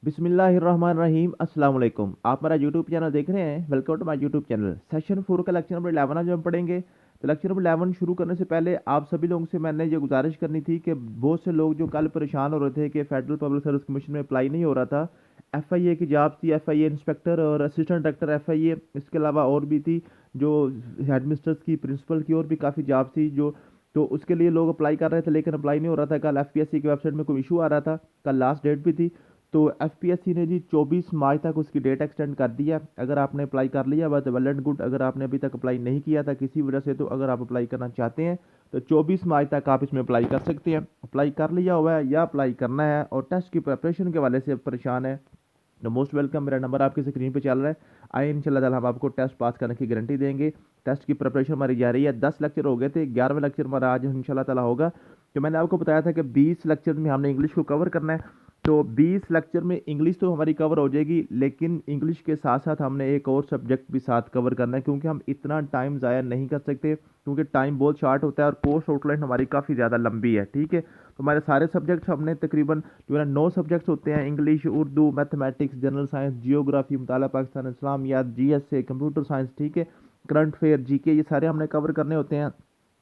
बिस्मिल्लाहिर्रहमानिर्रहीम अस्सलाम वालेकुम। आप मेरा यूट्यूब चैनल देख रहे हैं। Welcome to my YouTube channel. Session 4 का लेक्चर नंबर 11 आज हम पढ़ेंगे। तो लेक्चर नंबर 11 शुरू करने से पहले आप सभी लोगों से मैंने ये गुजारिश करनी थी कि बहुत से लोग जो कल परेशान हो रहे थे कि फेडरल पब्लिक सर्विस कमीशन में अप्लाई नहीं हो रहा था। एफआईए की जॉब थी, एफआईए इंस्पेक्टर और असिस्टेंट डायरेक्टर एफआईए, इसके अलावा और भी थी जो हेड मिस्टर्स की, प्रिंसिपल की, और भी काफ़ी जॉब थी जो, तो उसके लिए लोग अप्लाई कर रहे थे लेकिन अप्लाई नहीं हो रहा था। कल एफपीएससी की वेबसाइट में कोई इशू आ रहा था, कल लास्ट डेट भी थी। तो एफपीएससी ने जी 24 मार्च तक उसकी डेट एक्सटेंड कर दिया। अगर आपने अप्लाई कर लिया बात वेल एंड गुड। अगर आपने अभी तक अप्लाई नहीं किया था किसी वजह से, तो अगर आप अप्लाई करना चाहते हैं तो 24 मार्च तक आप इसमें अप्लाई कर सकते हैं। अप्लाई कर लिया हुआ है या अप्लाई करना है और टेस्ट की प्रिपरेशन के वाले से परेशान है तो मोस्ट वेलकम। मेरा नंबर आपकी स्क्रीन पे चल रहा है। आए इंशाल्लाह ताला हम आपको टेस्ट पास करने की गारंटी देंगे। टेस्ट की प्रिपरेशन हमारी जारी है। 10 लेक्चर हो गए थे, 11वां लेक्चर हमारा आज इंशाल्लाह ताला होगा। तो मैंने आपको बताया था कि 20 लेक्चर में हमने इंग्लिश को कवर करना है। तो 20 लेक्चर में इंग्लिश तो हमारी कवर हो जाएगी, लेकिन इंग्लिश के साथ साथ हमने एक और सब्जेक्ट भी साथ कवर करना है, क्योंकि हम इतना टाइम ज़ाया नहीं कर सकते, क्योंकि टाइम बहुत शार्ट होता है और कोर्स आउटलाइन हमारी काफ़ी ज़्यादा लंबी है। ठीक है, तो हमारे सारे सब्जेक्ट्स हमने तकरीबन जो है 9 सब्जेक्ट्स होते हैं। English, Urdu, mathematics, general science, geography, मुताला पाकिस्तान, इस्लामियात, जीएसए, कंप्यूटर साइंस, ठीक है, करंट अफेयर, जीके, ये सारे हमने कवर करने होते हैं।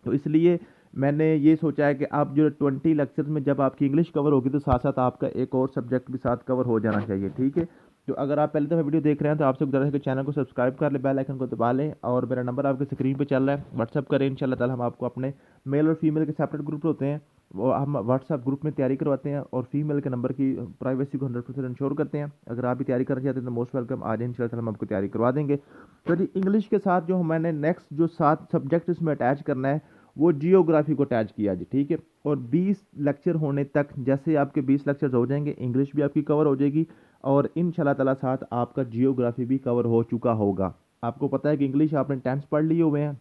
तो इसलिए मैंने ये सोचा है कि आप जो 20 लेक्चर्स में जब आपकी इंग्लिश कवर होगी तो साथ साथ आपका एक और सब्जेक्ट भी साथ कवर हो जाना चाहिए। ठीक है, तो अगर आप पहले दफ़ा वीडियो देख रहे हैं तो आपसे गुजारिश है कि चैनल को सब्सक्राइब कर ले, बेल आइकन को दबा लें, और मेरा नंबर आपकी स्क्रीन पे चल रहा है, व्हाट्सअप करें। इंशाल्लाह ताला हम आपको अपने मेल और फीमेल के सेपरेट ग्रुप होते हैं, वो हम व्हाट्सअप ग्रुप में तैयारी करवाते हैं और फीमेल के नंबर की प्राइवेसी को 100% इंश्योर करते हैं। अगर आप भी तैयारी करना चाहते हैं तो मोस्ट वेलकम, आज इंशाल्लाह ताला हम आपको तैयारी करवा देंगे। तो जी इंग्लिश के साथ जो मैंने नेक्स्ट जो 7 सब्जेक्ट इसमें अटैच करना है वो जियोग्राफी को अटैच किया जी। ठीक है, और 20 लेक्चर होने तक, जैसे आपके 20 लेक्चर्स हो जाएंगे, इंग्लिश भी आपकी कवर हो जाएगी और इंशाल्लाह ताला साथ आपका जियोग्राफी भी कवर हो चुका होगा। आपको पता है कि इंग्लिश आपने टेंस पढ़ लिए हुए हैं,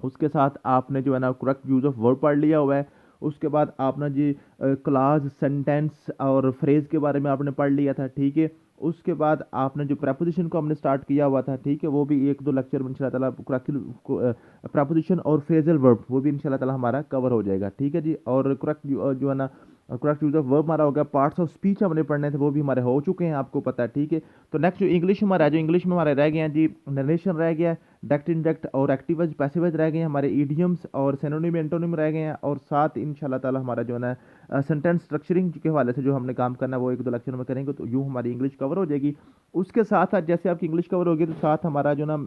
उसके साथ आपने जो है ना करेक्ट यूज़ ऑफ वर्ड पढ़ लिया हुआ है। उसके बाद आपने जी क्लास, सेंटेंस और फ्रेज के बारे में आपने पढ़ लिया था। ठीक है, उसके बाद आपने जो प्रेपोजिशन को हमने स्टार्ट किया हुआ था, ठीक है, वो भी 1-2 लेक्चर में इंशाल्लाह ताला प्रेपोजिशन और फ्रेजल वर्ब वो भी इंशाल्लाह ताला हमारा कवर हो जाएगा। ठीक है जी, और करेक्ट जो है ना करेक्ट यूज ऑफ वर्ब हमारा हो गया। पार्ट्स ऑफ स्पीच हमने पढ़ने थे वो भी हमारे हो चुके हैं, आपको पता है। ठीक है, तो नेक्स्ट जो इंग्लिश हमारा है, जो इंग्लिश में हमारे रह गए हैं जी, नरेशन रह गया है, डायरेक्ट इनडायरेक्ट और एक्टिव पैसिव रह गए हैं, हमारे इडियम्स और सिनोनिम एंटोनिम रह गए हैं, और साथ इंशाल्लाह ताला हमारा जो है ना सेंटेंस स्ट्रक्चरिंग के हवाले से जो हमने काम करना है वो 1-2 लेक्चर में करेंगे, तो यूँ हमारी इंग्लिश कवर हो जाएगी। उसके साथ साथ जैसे आपकी इंग्लिश कवर होगी तो साथ हमारा जो ना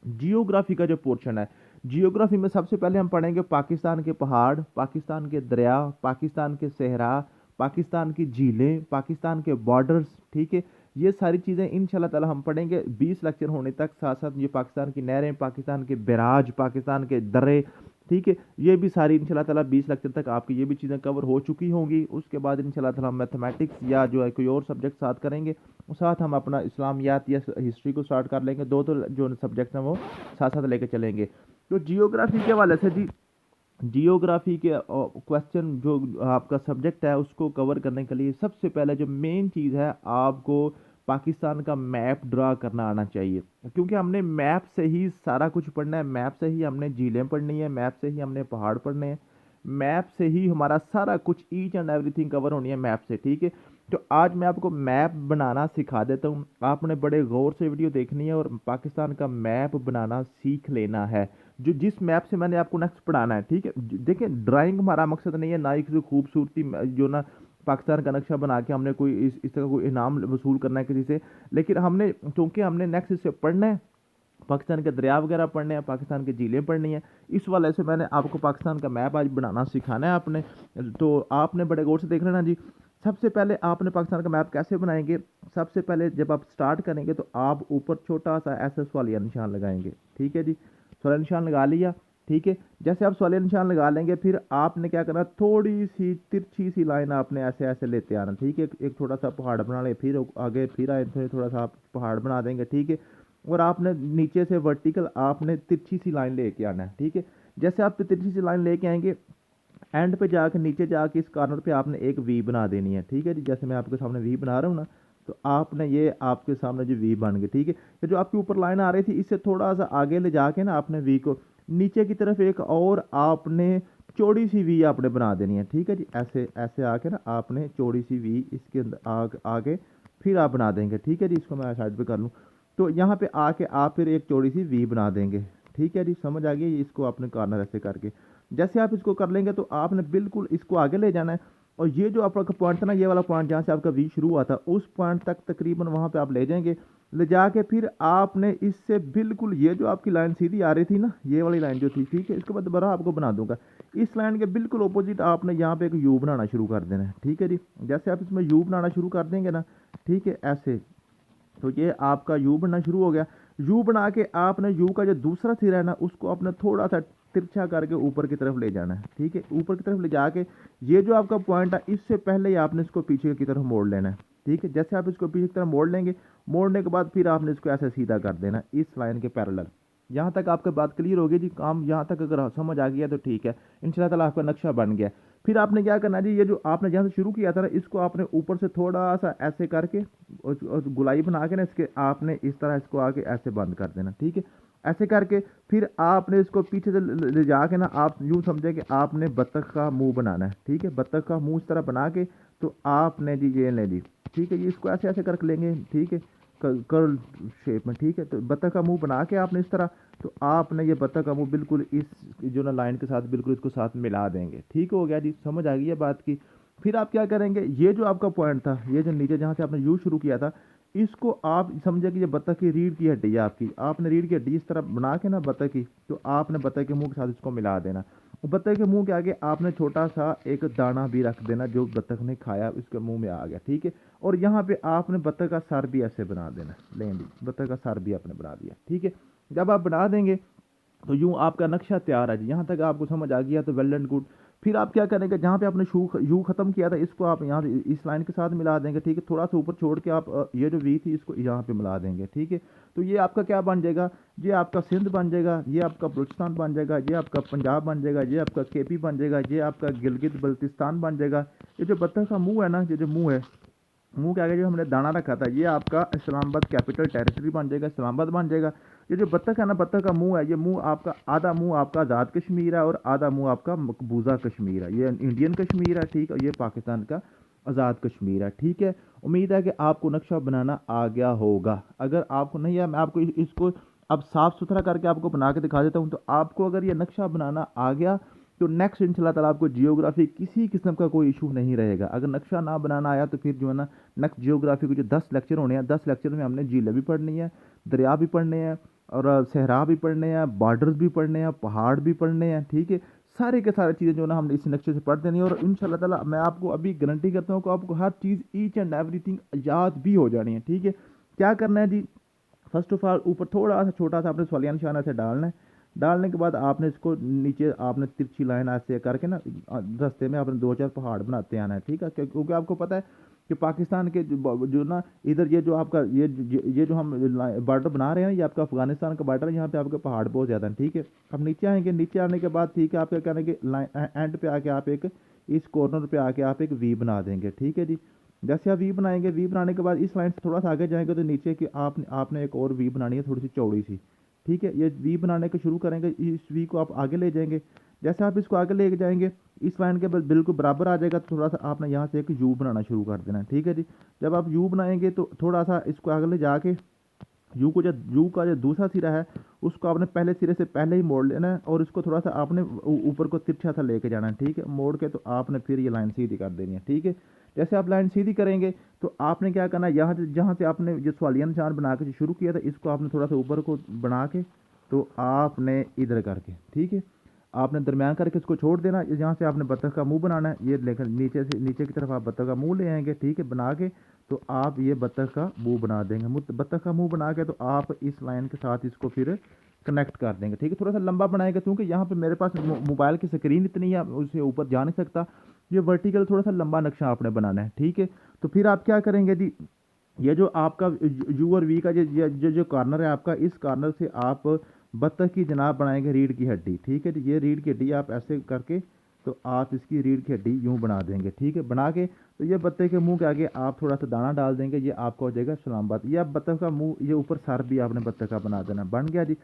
जियोग्राफी का जो पोर्शन है, जियोग्राफी में सबसे पहले हम पढ़ेंगे पाकिस्तान के पहाड़, पाकिस्तान के दरिया, पाकिस्तान के सहरा, पाकिस्तान की झीलें, पाकिस्तान के बॉर्डर्स। ठीक है, ये सारी चीज़ें इंशाल्लाह ताला हम पढ़ेंगे 20 लेक्चर होने तक। साथ साथ ये पाकिस्तान की नहरें, पाकिस्तान के बैराज, पाकिस्तान के दर्रे, ठीक है, ये भी सारी इंशाल्लाह ताला 20 लेक्चर तक आपकी ये भी चीज़ें कवर हो चुकी होंगी। उसके बाद इंशाल्लाह ताला हम मैथमेटिक्स या जो है कोई और सब्जेक्ट साथ करेंगे, और साथ हम अपना इस्लामियात या हिस्ट्री को स्टार्ट कर लेंगे। दो जो सब्जेक्ट हैं वो साथ साथ लेके चलेंगे। तो जियोग्राफी के हवाले से जी, जियोग्राफी के क्वेश्चन जो आपका सब्जेक्ट है उसको कवर करने के लिए सबसे पहले जो मेन चीज़ है, आपको पाकिस्तान का मैप ड्रा करना आना चाहिए, क्योंकि हमने मैप से ही सारा कुछ पढ़ना है। मैप से ही हमने झीलें पढ़नी है, मैप से ही हमने पहाड़ पढ़ने हैं, मैप से ही हमारा सारा कुछ ईच एंड एवरीथिंग कवर होनी है मैप से। ठीक है, तो आज मैं आपको मैप बनाना सिखा देता हूँ। आपने बड़े गौर से वीडियो देखनी है और पाकिस्तान का मैप बनाना सीख लेना है, जो जिस मैप से मैंने आपको नेक्स्ट पढ़ाना है। ठीक है, देखिए ड्राइंग हमारा मकसद नहीं है, ना ही किसी खूबसूरती जो ना पाकिस्तान का नक्शा बना के हमने कोई इस तरह कोई इनाम वसूल करना है किसी से, लेकिन हमने क्योंकि हमने नेक्स्ट इससे पढ़ना है, पाकिस्तान के दरिया वगैरह पढ़ने हैं, पाकिस्तान की झीलें पढ़नी है, इस वाले से मैंने आपको पाकिस्तान का मैप आज बनाना सिखाना है आपने। तो आपने बड़े गौर से देख लेना जी। सबसे पहले आपने पाकिस्तान का मैप कैसे बनाएंगे, सबसे पहले जब आप स्टार्ट करेंगे तो आप ऊपर छोटा सा ऐसा सवालिया निशान लगाएंगे। ठीक है जी, सवालिया निशान लगा लिया। ठीक है, जैसे आप सवालिया निशान लगा लेंगे फिर आपने क्या करना, थोड़ी सी तिरछी सी लाइन आपने ऐसे ऐसे लेते आना। ठीक है, एक थोड़ा सा पहाड़ बना ले, फिर आगे फिर आए, फिर थोड़ा सा आप पहाड़ बना देंगे। ठीक है, और आपने नीचे से वर्टिकल आपने तिरछी सी लाइन लेके आना है। ठीक है, जैसे आप तिरछी सी लाइन लेके आएंगे, एंड पे जाके नीचे जाके इस कॉर्नर पे आपने एक वी बना देनी है। ठीक है जी, जैसे मैं आपके सामने वी बना रहा हूँ ना, तो आपने ये आपके सामने जो वी बन गई। ठीक है, ये जो आपके ऊपर लाइन आ रही थी इससे थोड़ा सा आगे ले जाके ना आपने वी को नीचे की तरफ एक और आपने चौड़ी सी वी आपने बना देनी है। ठीक है जी, ऐसे ऐसे आके ना आपने चौड़ी सी वी इसके अंदर आगे फिर आप बना देंगे। ठीक है जी, इसको मैं साइड पे कर लूँ। तो यहाँ पे आके आप फिर एक चौड़ी सी वी बना देंगे। ठीक है जी, समझ आ गई। इसको आपने कॉर्नर ऐसे करके जैसे आप इसको कर लेंगे तो आपने बिल्कुल इसको आगे ले जाना है। और ये जो आपका पॉइंट था ना, ये वाला पॉइंट जहाँ से आपका वी शुरू हुआ था, उस पॉइंट तक तकरीबन वहाँ पे आप ले जाएंगे। ले जाके फिर आपने इससे बिल्कुल ये जो आपकी लाइन सीधी आ रही थी ना, ये वाली लाइन जो थी, ठीक है, इसके बाद दोबारा आपको बना दूंगा। इस लाइन के बिल्कुल ऑपोजिट आपने यहाँ पे एक यू बनाना शुरू कर देना है। ठीक है जी, जैसे आप इसमें यू बनाना शुरू कर देंगे ना, ठीक है, ऐसे, तो ये आपका यू बनना शुरू हो गया। यू बना के आपने यू का जो दूसरा सिरा है ना, उसको आपने थोड़ा सा तिरछा करके ऊपर की तरफ ले जाना है। ठीक है, ऊपर की तरफ ले जाके ये जो आपका पॉइंट है, इससे पहले ही आपने इसको पीछे की तरफ मोड़ लेना है। ठीक है, जैसे आप इसको पीछे की तरफ मोड़ लेंगे, मोड़ने के बाद फिर आपने इसको ऐसे सीधा कर देना इस लाइन के पैरेलल। यहाँ तक आपकी बात क्लियर होगी जी। काम यहाँ तक अगर समझ आ गया तो ठीक है, इंशाल्लाह ताला आपका नक्शा बन गया। फिर आपने क्या करना जी, ये जो आपने जहाँ से शुरू किया था ना, इसको आपने ऊपर से थोड़ा सा ऐसे करके और गुलाई बना के ना, इसके आपने इस तरह इसको आके ऐसे बंद कर देना। ठीक है, ऐसे करके फिर आपने इसको पीछे से ले जाके ना, आप यूँ समझे कि आपने बत्तख का मुंह बनाना है। ठीक है, बत्तख का मुंह इस तरह बना के तो आपने जी ये ले ली। ठीक है जी, इसको ऐसे ऐसे कर लेंगे। ठीक है, कर्ल शेप में। ठीक है, तो बत्तख का मुंह बना के आपने इस तरह, तो आपने ये बत्तख का मुंह बिल्कुल इस जो ना लाइन के साथ बिल्कुल इसको साथ मिला देंगे। ठीक हो गया जी, समझ आ गई है बात की। फिर आप क्या करेंगे, ये जो आपका पॉइंट था, ये जो नीचे जहाँ से आपने यू शुरू किया था, इसको आप समझे कि ये बत्तख की रीढ़ की हड्डी है आपकी। आपने रीढ़ की हड्डी इस तरह बना के ना बत्तख की, तो आपने बत्तख के मुंह के साथ इसको मिला देना। और बत्तख के मुंह के आगे आपने छोटा सा एक दाना भी रख देना, जो बत्तख ने खाया उसके मुंह में आ गया। ठीक है, और यहाँ पे आपने बत्तख का सर भी ऐसे बना देना। लें जी, बत्तख का सर भी आपने बना दिया। ठीक है, जब आप बना देंगे तो यूँ आपका नक्शा तैयार है जी। यहाँ तक आपको समझ आ गया तो वेल एंड गुड। फिर आप क्या करेंगे, जहाँ पे आपने यू ख़त्म किया था, इसको आप यहाँ से इस लाइन के साथ मिला देंगे। ठीक है, थोड़ा सा ऊपर छोड़ के आप ये जो वी थी इसको यहाँ पे मिला देंगे। ठीक है, तो ये आपका क्या बन जाएगा, ये आपका सिंध बन जाएगा, ये आपका बलूचिस्तान बन जाएगा, ये आपका पंजाब बन जाएगा, ये आपका केपी बन जाएगा, ये आपका गिलगित बल्तिस्तान बन जाएगा। ये जो बत्तख का मुँह है ना, ये जो मुँह है, मुंह के आगे जो हमने दाना रखा था, ये आपका इस्लामाबाद कैपिटल टेरिटरी बन जाएगा, इस्लामाबाद बन जाएगा। ये जो बत्तख है ना, बत्तख का मुंह है, ये मुंह आपका आधा मुंह आपका आज़ाद कश्मीर है और आधा मुंह आपका मकबूजा कश्मीर है। ये इंडियन कश्मीर है, ठीक है, और ये पाकिस्तान का आज़ाद कश्मीर है। ठीक है, उम्मीद है कि आपको नक्शा बनाना आ गया होगा। अगर आपको नहीं है, मैं आपको इसको अब साफ़ सुथरा करके आपको बना के दिखा देता हूँ। तो आपको अगर ये नक्शा बनाना आ गया तो नेक्स्ट इंशाल्लाह ताला आपको जियोग्राफी किसी किस्म का कोई इशू नहीं रहेगा। अगर नक्शा ना बनाना आया तो फिर जो है ना, नेक्स्ट जियोग्राफी के जो 10 लेक्चर होने हैं, 10 लेक्चर में हमने झीलें भी पढ़नी है, दरिया भी पढ़ने हैं, और सहरा भी पढ़ने हैं, बॉर्डर्स भी पढ़ने हैं, पहाड़ भी पढ़ने हैं। ठीक है, सारे के सारे चीज़ें जो है ना हमने इस नक्शे से पढ़ देनी है। और इंशाल्लाह ताला मैं आपको अभी गारंटी करता हूँ कि आपको हर चीज़ ईच एंड एवरीथिंग याद भी हो जानी है। ठीक है, क्या करना है जी, फर्स्ट ऑफ ऑल ऊपर थोड़ा सा छोटा सा आपने सवालिया निशान ऐसे डालना है। डालने के बाद आपने इसको नीचे आपने तिरछी लाइन ऐसे करके ना, रास्ते में आपने 2-4 पहाड़ बनाते आना है। ठीक है, क्योंकि आपको पता है कि पाकिस्तान के जो ना इधर ये जो आपका ये जो हम बॉर्डर बना रहे हैं, ये आपका अफगानिस्तान का बॉर्डर है। यहाँ पे आपके पहाड़ बहुत ज़्यादा हैं। ठीक है, अब नीचे आएंगे, नीचे आने के बाद ठीक है, आप क्या करेंगे, एंड पे आके आप एक इस कॉर्नर पे आके आप एक वी बना देंगे। ठीक है जी, जैसे आप वी बनाएंगे, वी बनाने के बाद इस लाइन से थोड़ा सा आगे जाएंगे तो नीचे की आपने एक और वी बनानी है, थोड़ी सी चौड़ी सी। ठीक है, ये वी बनाने के शुरू करेंगे, इस वी को आप आगे ले जाएंगे। जैसे आप इसको आगे ले जाएंगे, इस लाइन के बिल्कुल बराबर आ जाएगा, तो थोड़ा सा आपने यहाँ से एक यू बनाना शुरू कर देना है। ठीक है जी, जब आप यू बनाएंगे तो थोड़ा सा इसको आगे ले जाके यू का जो दूसरा सिरा है, उसको आपने पहले सिरे से पहले ही मोड़ लेना है, और इसको थोड़ा सा आपने ऊपर को तिरछा सा लेके जाना है। ठीक है, मोड़ के तो आपने फिर ये लाइन सीधी कर देनी है। ठीक है, जैसे आप लाइन सीधी करेंगे तो आपने क्या करना है, यहाँ से जहाँ से आपने जो सवालिया निशान बना के शुरू किया था, इसको आपने थोड़ा सा ऊपर को बना के तो आपने इधर करके, ठीक है, आपने दरमियान करके इसको छोड़ देना। यहाँ से आपने बत्तख का मुंह बनाना है, ये लेकर नीचे से नीचे की तरफ आप बत्तख का मुंह ले आएंगे। ठीक है, बना के तो आप ये बत्तख का मुंह बना देंगे। बत्तख का मुंह बना के तो आप इस लाइन के साथ इसको फिर कनेक्ट कर देंगे। ठीक है, थोड़ा सा लंबा बनाएगा, क्योंकि यहाँ पे मेरे पास मोबाइल की स्क्रीन इतनी है, उससे ऊपर जा नहीं सकता। ये वर्टिकल थोड़ा सा लंबा नक्शा आपने बनाना है। ठीक है, तो फिर आप क्या करेंगे जी, ये जो आपका यू और वी का जो कॉर्नर है आपका, इस कॉर्नर से आप बत्तख की जनाब बनाएंगे रीढ़ की हड्डी। ठीक है, ये रीढ़ की हड्डी आप ऐसे करके तो आप इसकी रीढ़ की हड्डी यूँ बना देंगे। ठीक है, बना के तो ये बत्तख के मुंह के आगे आप थोड़ा सा दाना डाल देंगे, ये आपका हो जाएगा इस्लामाबाद। ये आप बत्तख का मुंह, ये ऊपर सर भी आपने बत्तख का बना देना, बन गया जी।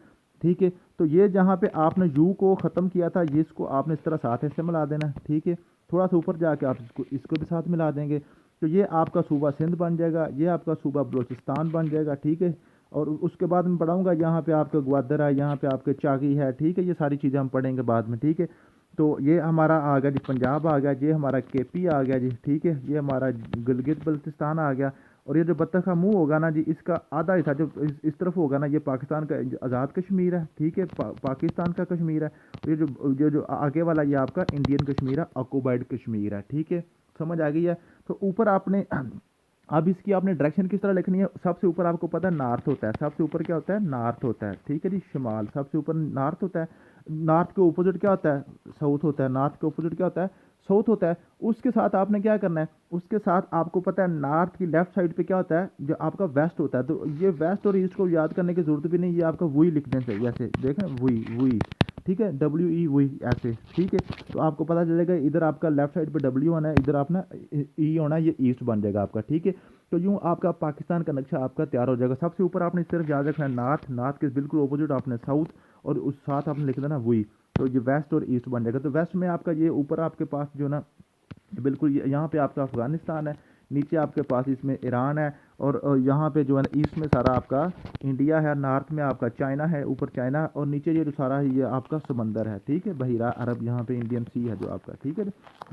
ठीक है, तो ये जहाँ पे आपने यू को ख़त्म किया था, ये इसको आपने इस तरह साथ ऐसे मिला देना। ठीक है, थोड़ा सा ऊपर जाके आप इसको भी साथ मिला देंगे। तो ये आपका सूबा सिंध बन जाएगा, ये आपका सूबा बलूचिस्तान बन जाएगा, ठीक है। और उसके बाद मैं पढ़ाऊँगा, यहाँ पे आपका ग्वादर है, यहाँ पे आपके चाकी है, ठीक है। ये सारी चीज़ें हम पढ़ेंगे बाद में, ठीक है। तो ये हमारा आ गया जी पंजाब आ गया, ये हमारा केपी आ गया जी, ठीक है। ये हमारा गिलगित बल्तिस्तान आ गया। और ये जो बत्तख का मुंह होगा ना जी, इसका आधा हिस्सा जो इस तरफ होगा ना, ये पाकिस्तान का आज़ाद कश्मीर है, ठीक है। पाकिस्तान का कश्मीर है। और ये जो आगे वाला ये आपका इंडियन कश्मीर है, ऑक्यूपाइड कश्मीर है, ठीक है। समझ आ गई है। तो ऊपर आपने अब इसकी आपने डायरेक्शन किस तरह लिखनी है। सबसे ऊपर आपको पता है नॉर्थ होता है, सबसे ऊपर क्या होता है, नॉर्थ होता है, ठीक है जी। शिमाल सबसे ऊपर नॉर्थ होता है। नॉर्थ के ऑपोजिट क्या होता है, साउथ होता है। नॉर्थ के ऑपोजिट क्या होता है, साउथ होता है। उसके साथ आपने क्या करना है, उसके साथ आपको पता है नॉर्थ की लेफ्ट साइड पे क्या होता है, जो आपका वेस्ट होता है। तो ये वेस्ट और ईस्ट को याद करने की जरूरत भी नहीं, ये आपका वही लिखने चाहिए, ऐसे देखें, वही वही, ठीक है। डब्ल्यू ई वही ऐसे, ठीक है। तो आपको पता चलेगा इधर आपका लेफ्ट साइड पे डब्ल्यू होना है, इधर आपने ई होना है, ये ईस्ट बन जाएगा आपका, ठीक है। तो यूँ आपका पाकिस्तान का नक्शा आपका तैयार हो जाएगा। सबसे ऊपर आपने सिर्फ याद रखना है नॉर्थ, नॉर्थ के बिल्कुल अपोजिट आपने साउथ, और उस साथ आपने लिख देना वही। तो ये वेस्ट और ईस्ट बन जाएगा। तो वेस्ट में आपका ये ऊपर आपके पास जो ना, बिल्कुल यहाँ पे आपका अफगानिस्तान है, नीचे आपके पास इसमें ईरान है, और यहाँ पे जो है ना ईस्ट में सारा आपका इंडिया है, नॉर्थ में आपका चाइना है, ऊपर चाइना, और नीचे ये जो सारा है ये आपका समंदर है, ठीक है। बहिरा अरब यहाँ पे इंडियन सी है जो आपका, ठीक है।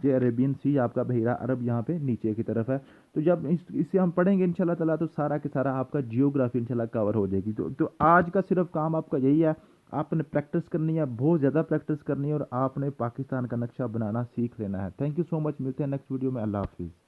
ये अरेबियन सी आपका, बहिरा अरब यहाँ पे नीचे की तरफ है। तो जब इससे हम पढ़ेंगे इंशाल्लाह ताला, तो सारा के सारा आपका जियोग्राफी इंशाल्लाह कवर हो जाएगी। तो आज का सिर्फ काम आपका यही है, आपने प्रैक्टिस करनी है, बहुत ज़्यादा प्रैक्टिस करनी है, और आपने पाकिस्तान का नक्शा बनाना सीख लेना है। थैंक यू सो मच, मिलते हैं नेक्स्ट वीडियो में। अल्लाह हाफिज़।